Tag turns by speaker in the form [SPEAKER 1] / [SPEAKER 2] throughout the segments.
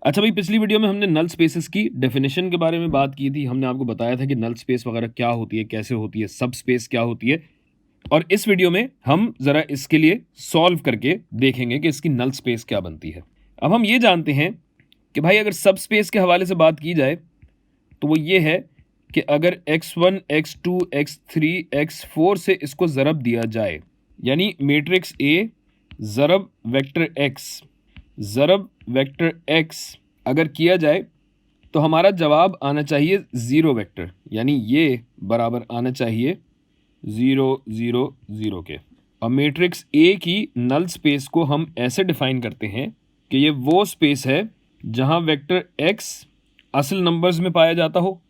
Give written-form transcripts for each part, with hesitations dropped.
[SPEAKER 1] अच्छा भाई, पिछली वीडियो में हमने नल स्पेसेस की डेफिनेशन के बारे में बात की थी। हमने आपको बताया था कि नल स्पेस वगैरह क्या होती है, कैसे होती है, सब स्पेस क्या होती है। और इस वीडियो में हम जरा इसके लिए सॉल्व करके देखेंगे कि इसकी नल स्पेस क्या बनती है। अब हम ये जानते हैं कि भाई अगर सब स्पेस के हवाले से बात की जाए तो वो ये है कि अगर x1 x2 x3 x4 से इसको ज़रब दिया जाए, यानी मैट्रिक्स ए ज़रब वेक्टर x ज़रब वेक्टर x अगर किया जाए तो हमारा जवाब आना चाहिए ज़ीरो वेक्टर, यानी ये बराबर आना चाहिए 0 0 0 के। अब मैट्रिक्स ए की नल स्पेस को हम ऐसे डिफाइन करते हैं कि ये वो स्पेस है जहां वेक्टर x असल नंबर्स में पाया जाता हो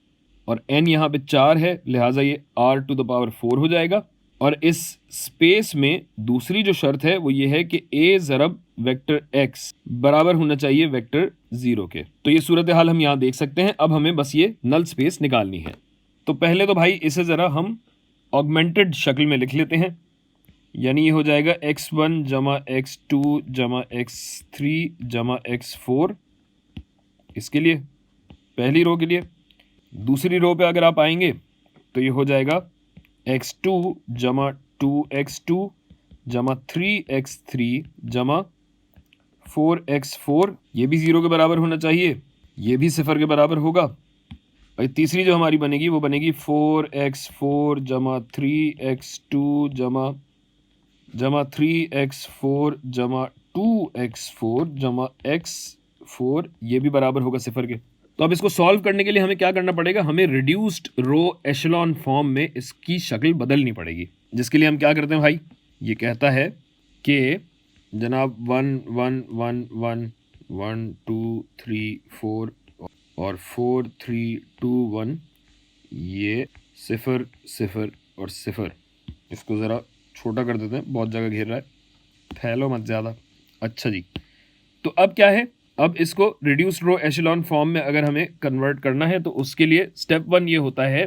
[SPEAKER 1] और n यहाँ पे 4 है, लिहाजा ये r⁴ हो जाएगा। और इस स्पेस में दूसरी जो शर्त है वो ये है कि a ज़रब वेक्टर x बराबर होना चाहिए वेक्टर 0 के। तो ये सूरत हाल हम यहाँ देख सकते हैं। अब हमें बस ये नल स्पेस निकालनी है। तो पहले तो भाई इसे ज़रा हम ऑगमेंटेड शक्ल में लिख लेते हैं, यानी ये हो जाएगा x1 जमा x2 जमा x3 जमा x4 इसके लिए, पहली रो के लिए। दूसरी रो पे अगर आप आएंगे तो ये हो जाएगा x2 जमा 2x2 जमा 3x3 जमा 4x4, ये भी 0 के बराबर होना चाहिए, ये भी 0 के बराबर होगा। भाई तीसरी जो हमारी बनेगी वो बनेगी 4x4 जमा 3x2 जमा 3x4 जमा 2x4 जमा x4, ये भी बराबर होगा 0 के। तो अब इसको सॉल्व करने के लिए हमें क्या करना पड़ेगा, हमें रिड्यूस्ड रो एशेलॉन फॉर्म में इसकी शक्ल बदलनी पड़ेगी। जिसके लिए हम क्या करते हैं भाई, ये कहता है कि जनाब 1 1 1 1 1 2 3 4 और 4 3 2 1, ये 0 0 और 0। इसको ज़रा छोटा कर देते हैं, बहुत जगह घेर रहा है, फैलो मत ज़्यादा। अच्छा जी, तो अब क्या है, अब इसको रिड्यूस्ड रो एशेलॉन फॉर्म में अगर हमें कन्वर्ट करना है तो उसके लिए स्टेप 1 ये होता है।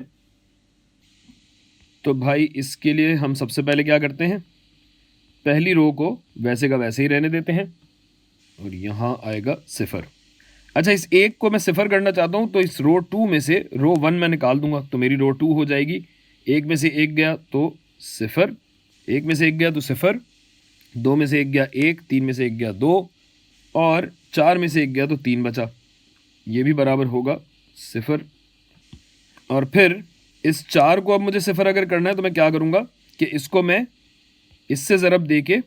[SPEAKER 1] तो भाई इसके लिए हम सबसे पहले क्या करते हैं, पहली रो को वैसे का वैसे ही रहने देते हैं और यहाँ आएगा 0। अच्छा, इस एक को मैं 0 करना चाहता हूँ तो इस रो 2 में से रो 1 मैं निकाल दूंगा, तो मेरी रो 2 हो जाएगी। एक में से एक गया तो 0, एक में से एक गया तो 0, 2 में से एक गया 1, 3 में से एक गया 2 और 4 में से एक गया तो 3 बचा, ये भी बराबर होगा 0। और फिर इस 4 को अब मुझे 0 अगर करना है तो मैं क्या करूँगा कि इसको मैं इससे ज़रब दे के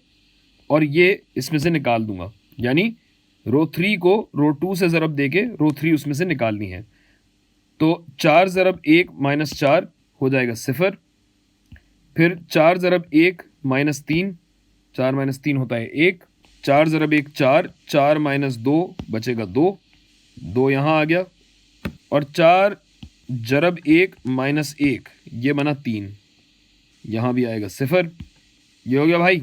[SPEAKER 1] और ये इसमें से निकाल दूंगा, यानी रो 3 को रो 2 से ज़रब दे के रो 3 उसमें से निकालनी है। तो 4 ज़रब 1 माइनस 4 हो जाएगा 0, फिर 4 ज़रब 1 माइनस 3, 4 माइनस 3 होता है 1, 4 ज़रब 1 4, 4 माइनस 2 बचेगा 2, 2 यहाँ आ गया, और 4 ज़रब 1 माइनस 1 ये बना 3, यहाँ भी आएगा 0। ये हो गया भाई।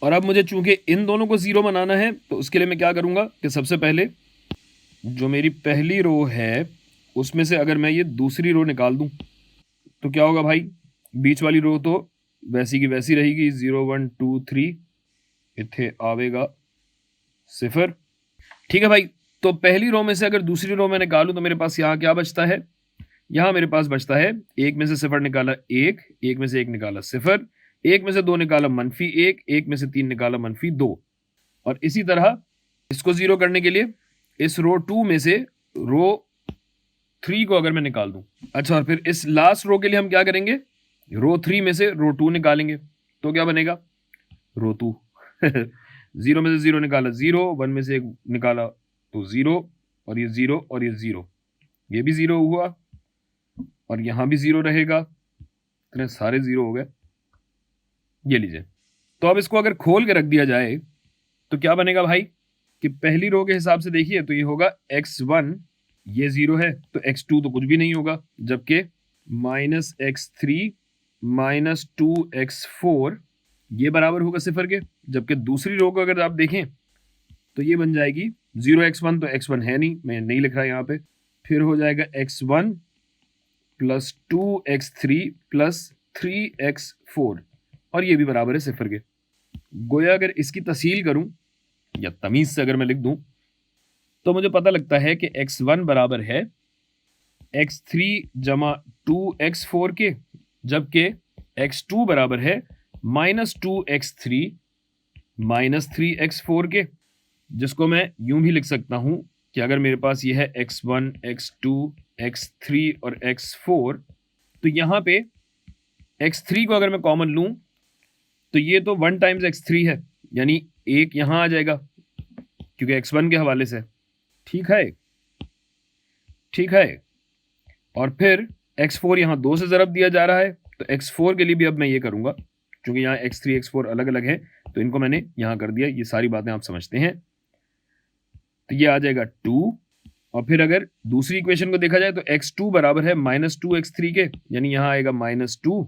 [SPEAKER 1] और अब मुझे चूंकि इन दोनों को 0 बनाना है तो उसके लिए मैं क्या करूँगा कि सबसे पहले जो मेरी पहली रो है उसमें से अगर मैं ये दूसरी रो निकाल दूं तो क्या होगा भाई, बीच वाली रो तो वैसी की वैसी रहेगी, 0 1 2 3 इत्थे आवेगा 0। ठीक है भाई, तो पहली रो में से अगर दूसरी रो में निकालूं तो मेरे पास यहाँ क्या बचता है, यहाँ मेरे पास बचता है, एक में से 0 निकाला 1, एक में से 1 निकाला 0, एक में से 2 निकाला -1, एक में से 3 निकाला -2। और इसी तरह इसको 0 करने के लिए इस रो 2 में से रो 3 को अगर मैं निकाल दूं, अच्छा, और फिर इस लास्ट रो के लिए हम क्या करेंगे, रो 3 में से रो 2 निकालेंगे, तो क्या बनेगा रो 2 0 में से 0 निकाला 0, 1 में से 1 निकाला तो 0, और ये 0 और ये 0, ये भी 0 हुआ और यहां भी 0 रहेगा, इतने सारे 0 हो गए। ये लीजिए, तो अब इसको अगर खोल के रख दिया जाए तो क्या बनेगा भाई, कि पहली रो के हिसाब से देखिए तो ये होगा x1, ये 0 है तो x2 तो कुछ भी नहीं होगा, जबकि -x3 -2x4 ये बराबर होगा 0 के। जबकि दूसरी रो को अगर आप देखें तो ये बन जाएगी 0x1, तो x1 है नहीं, मैं नहीं लिख रहा यहाँ पे, फिर हो जाएगा x1 plus 2x3 plus 3x4, और ये भी बराबर है 0 के। गोया अगर इसकी तसील करूं या तमीज से अगर मैं लिख दूं तो मुझे पता लगता है कि x1 बराबर है x3 जमा 2x4 के, जबकि x2 बराबर है -2x3 -3x4 के, जिसको मैं यूं भी लिख सकता हूं कि अगर मेरे पास ये है x1 x2 x3 और x4, तो यहां पे x3 को अगर मैं कॉमन लूं तो ये तो 1 टाइम्स x3 है, यानी एक यहां आ जाएगा क्योंकि x1 के हवाले से। ठीक है, ठीक है। और फिर x4 यहाँ 2 से ज़रब दिया जा रहा है, तो x4 के लिए भी अब मैं ये करूँगा, क्योंकि यहाँ x3 x4 अलग अलग है, तो इनको मैंने यहाँ कर दिया। ये सारी बातें आप समझते हैं। तो ये आ जाएगा 2, और फिर अगर दूसरी इक्वेशन को देखा जाए तो x2 बराबर है -2x3 के, यानी यहाँ आएगा -2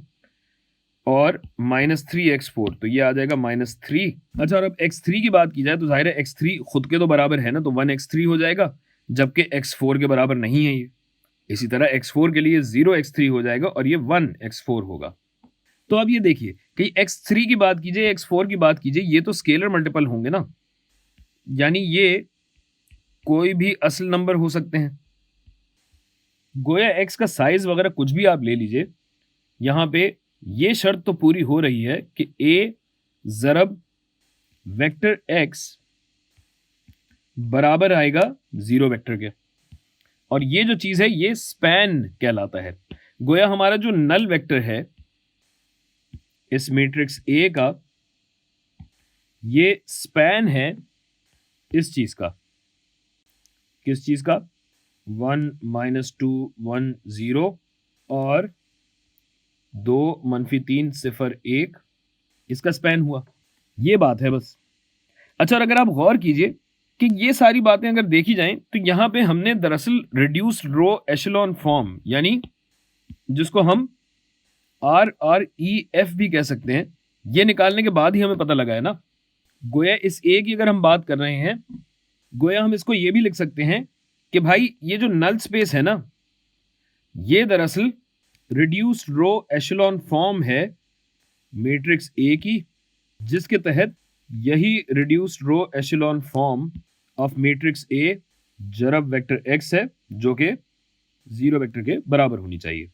[SPEAKER 1] और -3x4, तो ये आ जाएगा -3। अच्छा, और अब x3 की बात की जाए तो जाहिर है x3 खुद के तो बराबर है ना, तो 1x3 हो जाएगा, जबकि x4 के बराबर नहीं है ये। इसी तरह x4 के लिए 0x3 हो जाएगा और ये 1x4 होगा। तो अब ये देखिए कि x3 की बात कीजिए, x4 की बात कीजिए, ये तो स्केलर मल्टीपल होंगे ना, यानी ये कोई भी असल नंबर हो सकते हैं। गोया x का साइज वगैरह कुछ भी आप ले लीजिए, यहां पे ये शर्त तो पूरी हो रही है कि a ज़रब वेक्टर x बराबर आएगा 0 वेक्टर के, और ये जो चीज है ये स्पैन कहलाता है। गोया हमारा जो नल वेक्टर है इस मैट्रिक्स A का, ये स्पैन है इस चीज का। किस चीज का? 1 -2 1 0 और 2 -3 0 1, इसका स्पैन हुआ। ये बात है बस। अच्छा, और अगर आप गौर कीजिए कि ये सारी बातें अगर देखी जाएं तो यहां पे हमने दरअसल रिड्यूस्ड रो एशेलॉन फॉर्म, यानी जिसको हम RREF भी कह सकते हैं, ये निकालने के बाद ही हमें पता लगा है ना। गोया इस A की अगर हम बात कर रहे हैं, गोया हम इसको ये भी लिख सकते हैं कि भाई ये जो नल स्पेस है ना, ये दरअसल रिड्यूस्ड रो एशेलॉन फॉर्म है मैट्रिक्स A की, जिसके तहत यही reduced row echelon form of matrix A जरब वेक्टर X है, जो कि 0 वेक्टर के बराबर होनी चाहिए।